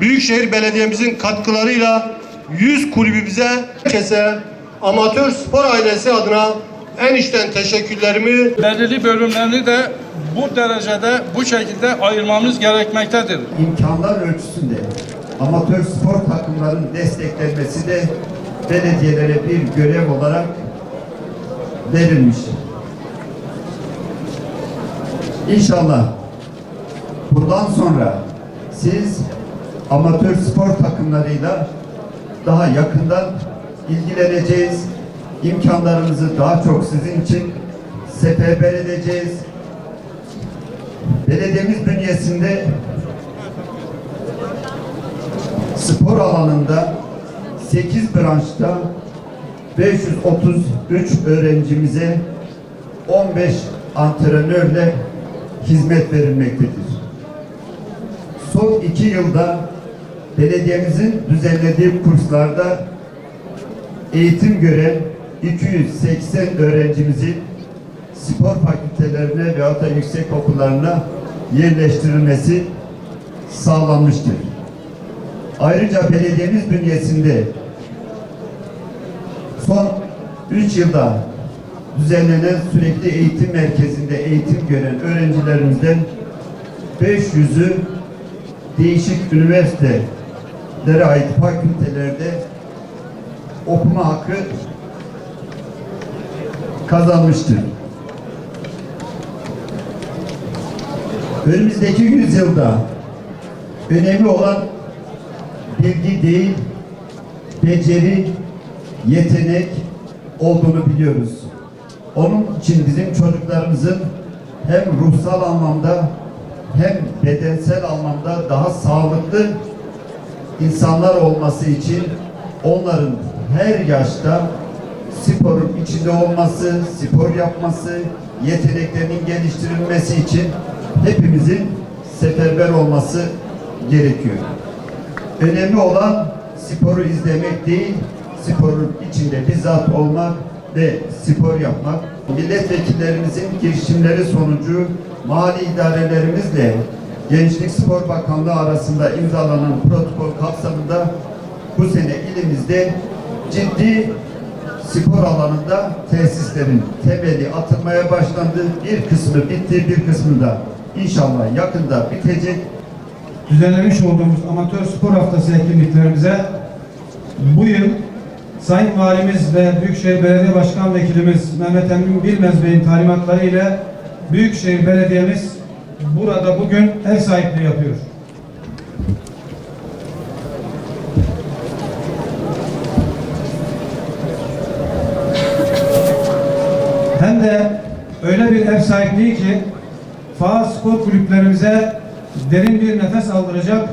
Büyükşehir Belediye'mizin katkılarıyla 100 kulübümüze, herkese, amatör spor ailesi adına en içten teşekkürlerimi... Belirli bölümlerini de bu derecede, bu şekilde ayırmamız gerekmektedir. İmkanlar ölçüsünde amatör spor takımlarının desteklenmesi de belediyelere bir görev olarak verilmiş. İnşallah bundan sonra siz amatör spor takımlarıyla daha yakından ilgileneceğiz. İmkanlarımızı daha çok sizin için seferber edeceğiz. Belediyemiz bünyesinde spor alanında 8 branşta 533 öğrencimize 15 antrenörle hizmet verilmektedir. Son 2 yılda belediyemizin düzenlediği kurslarda eğitim gören 280 öğrencimizin spor fakültelerine ve hatta yüksek okullarına yerleştirilmesi sağlanmıştır. Ayrıca belediyemiz bünyesinde son 3 yılda düzenlenen sürekli eğitim merkezinde eğitim gören öğrencilerimizden 500'ü değişik üniversitelere ait fakültelerde okuma hakkı kazanmıştır. Önümüzdeki yüzyılda önemli olan bilgi değil, beceri, yetenek olduğunu biliyoruz. Onun için bizim çocuklarımızın hem ruhsal anlamda hem bedensel anlamda daha sağlıklı insanlar olması için onların her yaşta sporun içinde olması, spor yapması, yeteneklerinin geliştirilmesi için hepimizin seferber olması gerekiyor. Önemli olan sporu izlemek değil, sporun içinde bizzat olmak ve spor yapmak. Milletvekillerimizin girişimleri sonucu mali idarelerimizle Gençlik Spor Bakanlığı arasında imzalanan protokol kapsamında bu sene ilimizde ciddi spor alanında tesislerin temeli atılmaya başlandı. Bir kısmı bitti, bir kısmı da inşallah yakında bitecek. Düzenlemiş olduğumuz amatör spor haftası etkinliklerimize bu yıl Sayın Valimiz ve Büyükşehir Belediye Başkan Vekilimiz Mehmet Emin Bilmez Bey'in talimatları ile Büyükşehir Belediye'miz burada bugün ev sahipliği yapıyor. Hem de öyle bir ev sahipliği ki faal spor kulüplerimize derin bir nefes aldıracak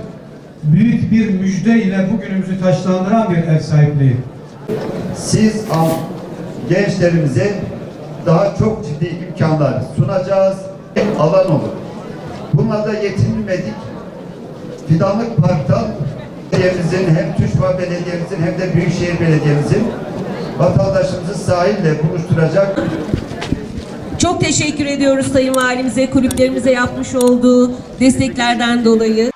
büyük bir müjde ile bugünümüzü taçlandıran bir ev sahipliği. Siz gençlerimize daha çok ciddi imkanlar sunacağız. Alan olur. Bununla da yetinmedik. Fidanlık Park'tan belediyemizin hem TÜŞVA belediyemizin hem de Büyükşehir Belediye'mizin vatandaşımızı sahille buluşturacak. Çok teşekkür ediyoruz Sayın Valimize, kulüplerimize yapmış olduğu desteklerden dolayı.